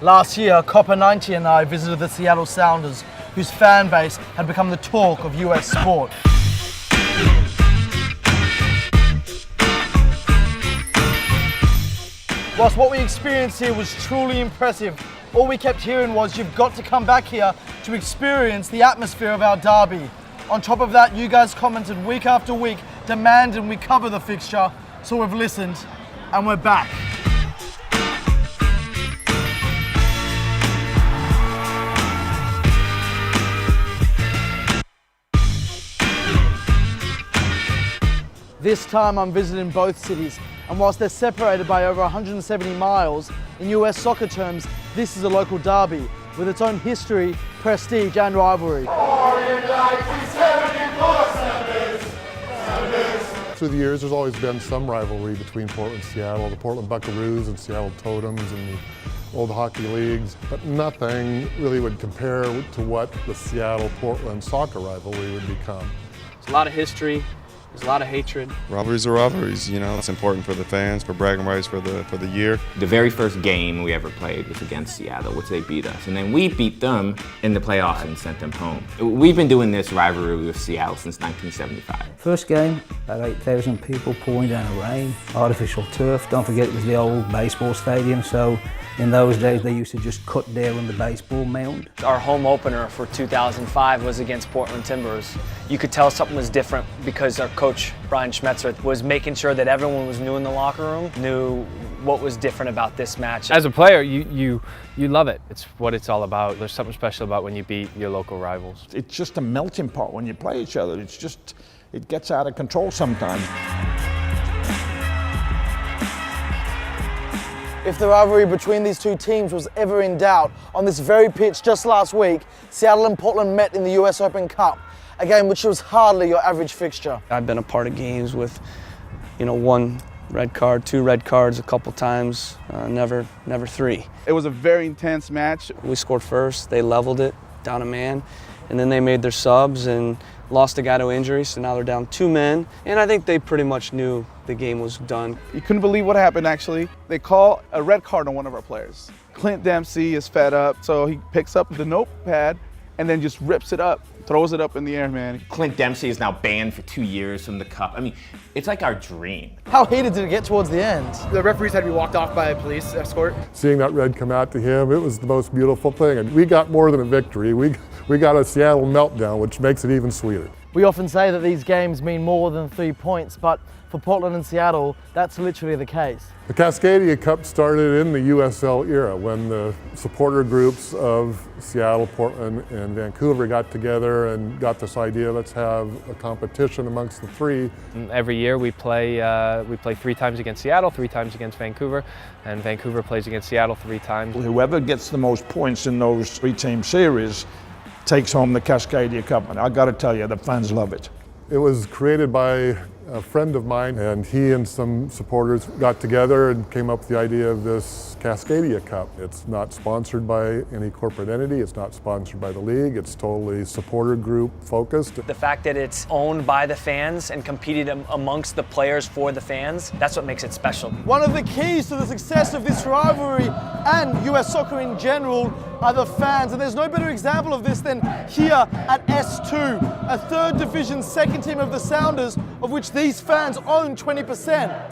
Last year, COPA90 and I visited the Seattle Sounders, whose fan base had become the talk of US sport. Whilst what we experienced here was truly impressive, all we kept hearing was, you've got to come back here to experience the atmosphere of our derby. On top of that, you guys commented week after week, demanding we cover the fixture, so we've listened and we're back. This time I'm visiting both cities, and whilst they're separated by over 170 miles, in US soccer terms, this is a local derby with its own history, prestige and rivalry. Through the years, there's always been some rivalry between Portland and Seattle, the Portland Buckaroos and Seattle Totems and the old hockey leagues, but nothing really would compare to what the Seattle-Portland soccer rivalry would become. There's a lot of history. There's a lot of hatred. Rivalries are rivalries, you know. It's important for the fans, for bragging rights for the year. The very first game we ever played was against Seattle, which they beat us. And then we beat them in the playoffs and sent them home. We've been doing this rivalry with Seattle since 1975. First game, about 8,000 people pouring down the rain, artificial turf. Don't forget it was the old baseball stadium, so in those days they used to just cut down the baseball mound. Our home opener for 2005 was against Portland Timbers. You could tell something was different because our coach, Brian Schmetzer, was making sure that everyone was new in the locker room, knew what was different about this match. As a player, you love it. It's what it's all about. There's something special about when you beat your local rivals. It's just a melting pot when you play each other. It's just, it gets out of control sometimes. If the rivalry between these two teams was ever in doubt, on this very pitch just last week, Seattle and Portland met in the US Open Cup, a game which was hardly your average fixture. I've been a part of games with, one red card, 2 red cards a couple times, never 3. It was a very intense match. We scored first, they leveled it, down a man, and then they made their subs and lost a guy to injury, so now they're down 2 men, and I think they pretty much knew the game was done. You couldn't believe what happened, actually. They call a red card on one of our players. Clint Dempsey is fed up, so he picks up the notepad and then just rips it up, throws it up in the air, man. Clint Dempsey is now banned for 2 years from the Cup. I mean, it's like our dream. How heated did it get towards the end? The referees had to be walked off by a police escort. Seeing that red come out to him, it was the most beautiful thing. And we got more than a victory. We got a Seattle meltdown, which makes it even sweeter. We often say that these games mean more than 3 points, but for Portland and Seattle, that's literally the case. The Cascadia Cup started in the USL era when the supporter groups of Seattle, Portland, and Vancouver got together and got this idea, let's have a competition amongst the 3. Every year we play 3 times against Seattle, 3 times against Vancouver, and Vancouver plays against Seattle 3 times. Whoever gets the most points in those 3-team series takes home the Cascadia Cup, and I got to tell you, the fans love it. It was created by a friend of mine, and he and some supporters got together and came up with the idea of this Cascadia Cup. It's not sponsored by any corporate entity, it's not sponsored by the league, it's totally supporter group focused. The fact that it's owned by the fans and competed amongst the players for the fans, that's what makes it special. One of the keys to the success of this rivalry and US soccer in general are the fans, and there's no better example of this than here at S2, a 3rd division second team of the Sounders, of which these fans own 20%.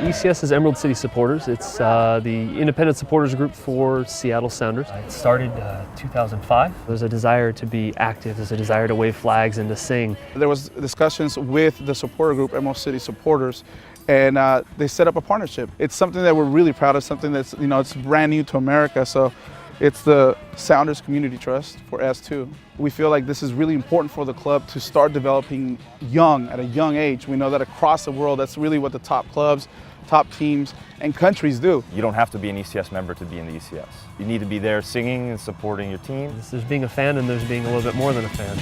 ECS is Emerald City Supporters. It's the independent supporters group for Seattle Sounders. It started 2005. There's a desire to be active, there's a desire to wave flags and to sing. There was discussions with the supporter group, Emerald City Supporters, and they set up a partnership. It's something that we're really proud of, something that's, it's brand new to America. So it's the Sounders Community Trust for S2. We feel like this is really important for the club to start developing young, at a young age. We know that across the world, that's really what the top clubs, top teams, and countries do. You don't have to be an ECS member to be in the ECS. You need to be there singing and supporting your team. There's being a fan and there's being a little bit more than a fan.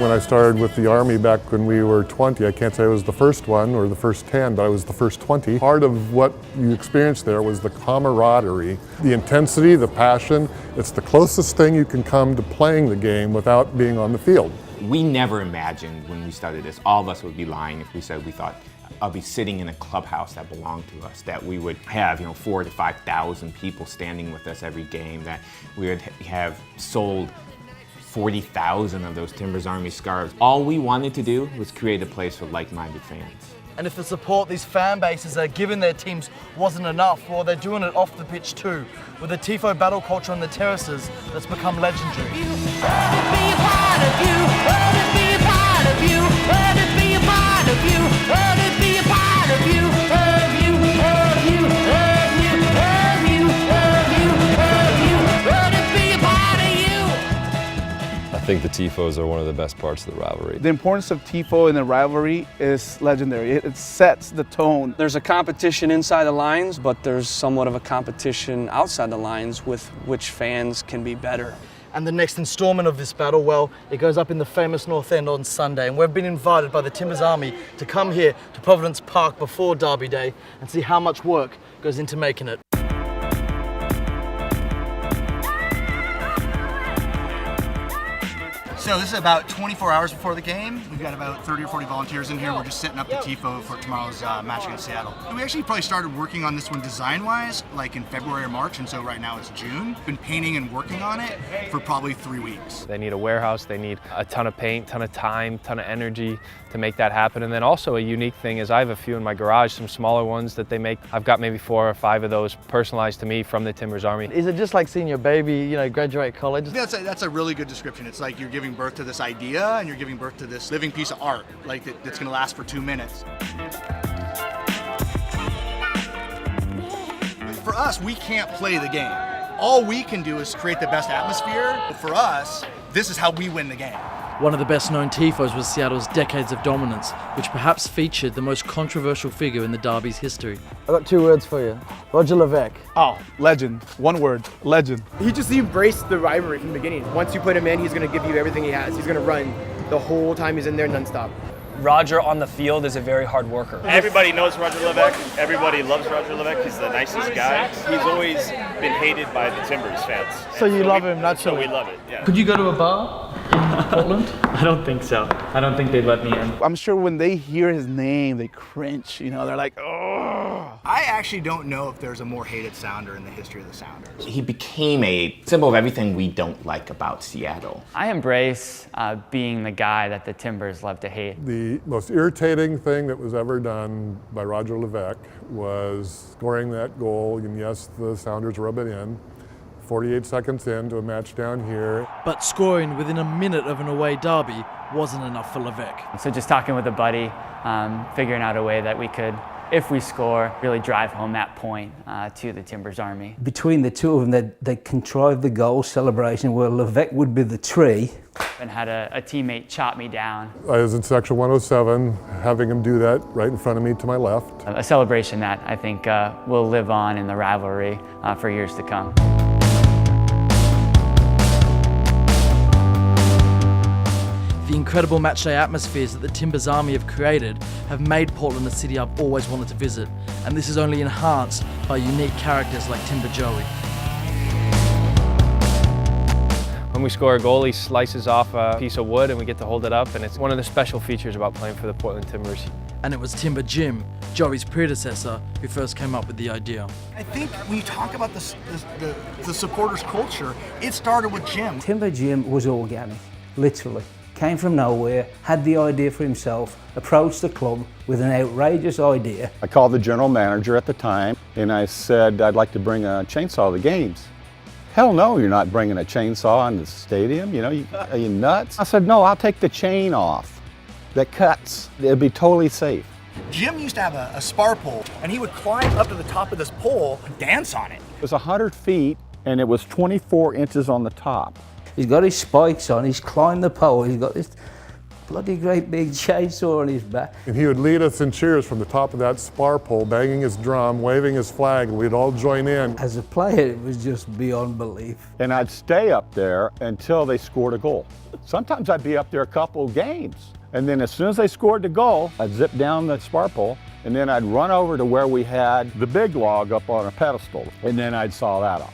When I started with the Army back when we were 20, I can't say I was the first one or the first 10, but I was the first 20. Part of what you experienced there was the camaraderie, the intensity, the passion. It's the closest thing you can come to playing the game without being on the field. We never imagined when we started this, all of us would be lying if we said we thought I'll be sitting in a clubhouse that belonged to us, that we would have 4,000 to 5,000 people standing with us every game, that we would have sold 40,000 of those Timbers Army scarves. All we wanted to do was create a place for like-minded fans. And if the support these fan bases are giving their teams wasn't enough, well, they're doing it off the pitch too, with a tifo battle culture on the terraces that's become legendary. I think the tifos are one of the best parts of the rivalry. The importance of tifo in the rivalry is legendary. It sets the tone. There's a competition inside the lines, but there's somewhat of a competition outside the lines with which fans can be better. And the next installment of this battle, well, it goes up in the famous North End on Sunday, and we've been invited by the Timbers Army to come here to Providence Park before Derby Day and see how much work goes into making it. So this is about 24 hours before the game. We've got about 30 or 40 volunteers in here. We're just setting up the tifo for tomorrow's match against Seattle. We actually probably started working on this one design-wise like in February or March, and so right now it's June. Been painting and working on it for probably 3 weeks. They need a warehouse, they need a ton of paint, ton of time, ton of energy to make that happen. And then also a unique thing is I have a few in my garage, some smaller ones that they make. I've got maybe 4 or 5 of those personalized to me from the Timbers Army. Is it just like seeing your baby, graduate college? Yeah, that's a really good description. It's like you're giving birth to this idea and you're giving birth to this living piece of art, like that's gonna last for 2 minutes. For us, we can't play the game. All we can do is create the best atmosphere. For us, this is how we win the game. One of the best known tifos was Seattle's Decades of Dominance, which perhaps featured the most controversial figure in the Derby's history. I've got 2 words for you. Roger Levesque. Oh, legend. 1 word, legend. He embraced the rivalry from the beginning. Once you put him in, he's gonna give you everything he has. He's gonna run the whole time he's in there nonstop. Roger on the field is a very hard worker. Everybody knows Roger Levesque. Everybody loves Roger Levesque. He's the nicest guy. He's always been hated by the Timbers fans. So you love him, So naturally. we love it, yeah. Could you go to a bar in Portland? I don't think so. I don't think they'd let me in. I'm sure when they hear his name, they cringe, they're like, oh. I actually don't know if there's a more hated Sounder in the history of the Sounders. He became a symbol of everything we don't like about Seattle. I embrace being the guy that the Timbers love to hate. The most irritating thing that was ever done by Roger Levesque was scoring that goal, and yes, the Sounders rub it in, 48 seconds into a match down here. But scoring within a minute of an away derby wasn't enough for Levesque. So just talking with a buddy, figuring out a way that we could, if we score, really drive home that point to the Timbers Army. Between the two of them, they contrived the goal celebration where Levesque would be the tree. And had a teammate chop me down. I was in section 107, having him do that right in front of me to my left. A celebration that I think will live on in the rivalry for years to come. The incredible matchday atmospheres that the Timbers Army have created have made Portland the city I've always wanted to visit, and this is only enhanced by unique characters like Timber Joey. When we score a goal, he slices off a piece of wood and we get to hold it up, and it's one of the special features about playing for the Portland Timbers. And it was Timber Jim, Joey's predecessor, who first came up with the idea. I think when you talk about the supporters' culture, it started with Jim. Timber Jim was organic, literally. Came from nowhere, had the idea for himself, approached the club with an outrageous idea. I called the general manager at the time and I said, I'd like to bring a chainsaw to the games. Hell no, you're not bringing a chainsaw in the stadium, are you nuts? I said, no, I'll take the chain off that cuts. It'll be totally safe. Jim used to have a spar pole, and he would climb up to the top of this pole and dance on it. It was 100 feet and it was 24 inches on the top. He's got his spikes on, he's climbed the pole, he's got this bloody great big chainsaw on his back. And he would lead us in cheers from the top of that spar pole, banging his drum, waving his flag, and we'd all join in. As a player, it was just beyond belief. And I'd stay up there until they scored a goal. Sometimes I'd be up there a couple of games. And then as soon as they scored the goal, I'd zip down the spar pole, and then I'd run over to where we had the big log up on a pedestal, and then I'd saw that off.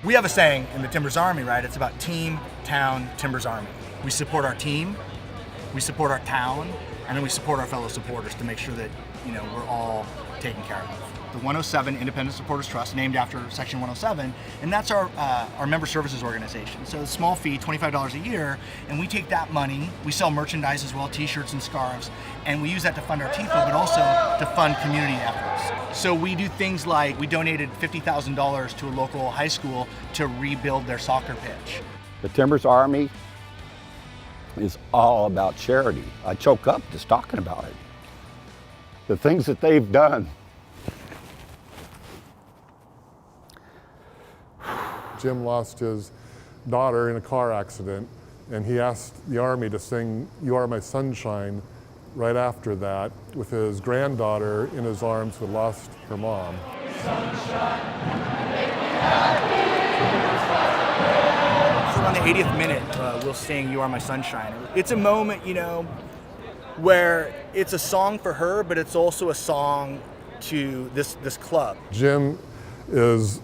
We have a saying in the Timbers Army, right? It's about team, town, Timbers Army. We support our team, we support our town, and then we support our fellow supporters to make sure that, you know, we're all taken care of. The 107 Independent Supporters Trust, named after Section 107, and that's our member services organization. So a small fee, $25 a year, and we take that money, we sell merchandise as well, t-shirts and scarves, and we use that to fund our tifo, but also to fund community efforts. So we do things like, we donated $50,000 to a local high school to rebuild their soccer pitch. The Timbers Army is all about charity. I choke up just talking about it. The things that they've done. Jim lost his daughter in a car accident, and he asked the Army to sing "You Are My Sunshine" right after that, with his granddaughter in his arms who had lost her mom. So around the 80th minute, we'll sing "You Are My Sunshine." It's a moment, you know, where it's a song for her, but it's also a song to this club. Jim is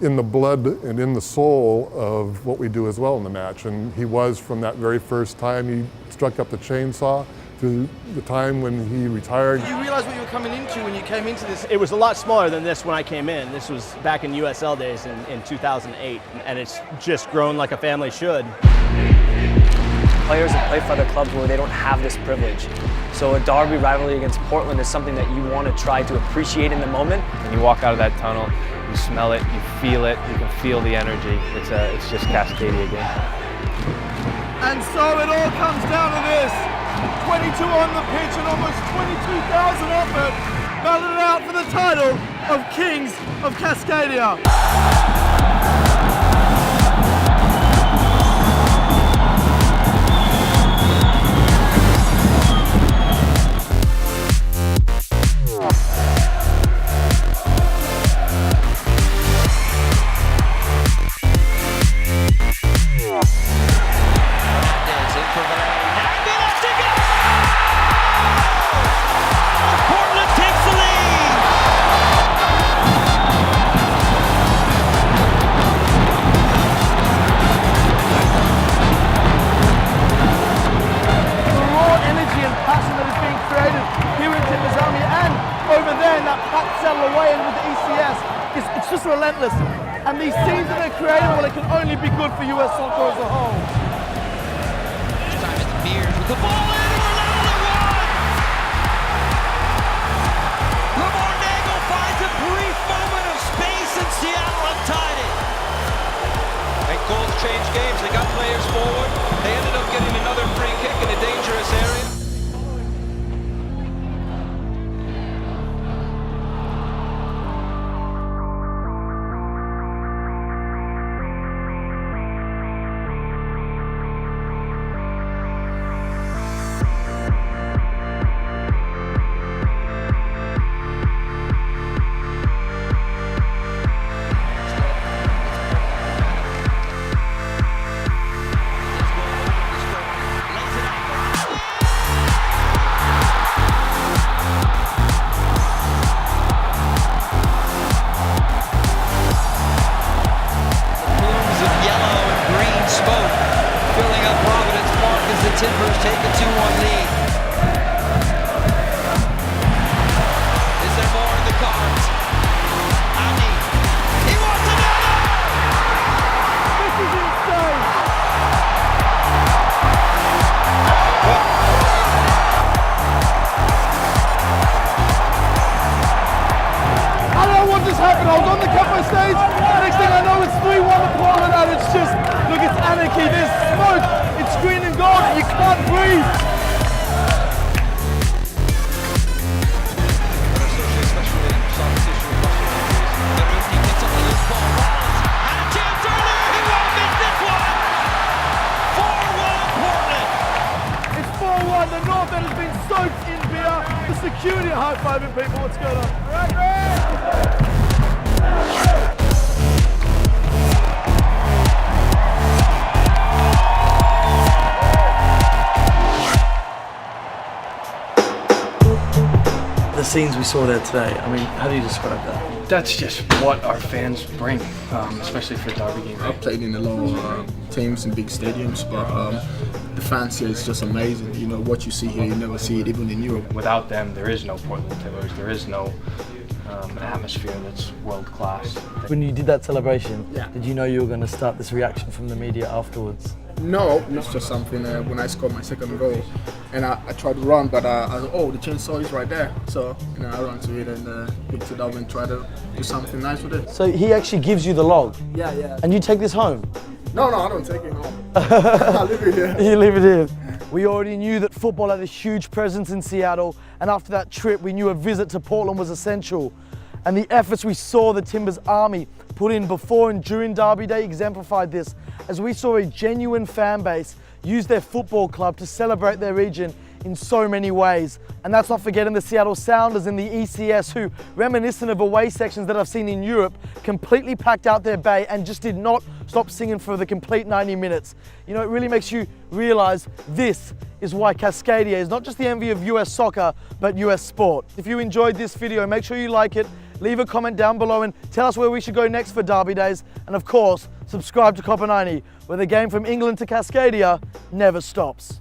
in the blood and in the soul of what we do as well in the match, and he was from that very first time he struck up the chainsaw to the time when he retired. You realize what you were coming into when you came into this? It was a lot smaller than this when I came in. This was back in USL days in 2008, and it's just grown like a family should. Players that play for other clubs where they don't have this privilege. So a derby rivalry against Portland is something that you want to try to appreciate in the moment. When you walk out of that tunnel, you smell it, you feel it, you can feel the energy. It's just Cascadia again. And so it all comes down to this. 22 on the pitch and almost 22,000 off it. Battled it out for the title of Kings of Cascadia. It's just relentless, and these scenes that they're creating, well, it can only be good for US soccer as a whole. This time it's Mears with the ball in, Ronaldo won! Lamar Nagel finds a brief moment of space, and Seattle have tied it. And goals change games. They got players forward. They ended up getting another free kick in a dangerous area. Timbers take a 2-1 lead. Is there more in the cards? Andy. He wants another! This is insane! I don't know what just happened. I was on the COPA stage. Next thing I know, it's 3-1 to Portland, and it's just, look, it's anarchy. There's smoke. It's green and gold. You can't breathe. It's 4-1. The North End has been soaked in beer. The security are high-fiving people. What's going on? The scenes we saw there today, I mean, how do you describe that? That's just what our fans bring, especially for derby games. I played in the lower teams in big stadiums, but The fans here is just amazing. You know, what you see here, you never see it even in Europe. Without them, there is no Portland Timbers. There is no atmosphere that's world class. When you did that celebration, Yeah. did you know you were going to start this reaction from the media afterwards? No, it's just something when I scored my second goal, and I tried to run, but I was, oh, the chainsaw is right there. So I ran to it and picked it up and tried to do something nice with it. So he actually gives you the log? Yeah, yeah. And you take this home? No, I don't take it home. I leave it here. You leave it here. We already knew that football had a huge presence in Seattle, and after that trip we knew a visit to Portland was essential. And the efforts we saw the Timbers Army put in before and during Derby Day exemplified this, as we saw a genuine fan base use their football club to celebrate their region in so many ways. And that's not forgetting the Seattle Sounders in the ECS, who, reminiscent of away sections that I've seen in Europe, completely packed out their bay and just did not stop singing for the complete 90 minutes. You know, it really makes you realize this is why Cascadia is not just the envy of US soccer, but US sport. If you enjoyed this video, make sure you like it, leave a comment down below and tell us where we should go next for Derby Days. And of course, subscribe to COPA90, where the game from England to Cascadia never stops.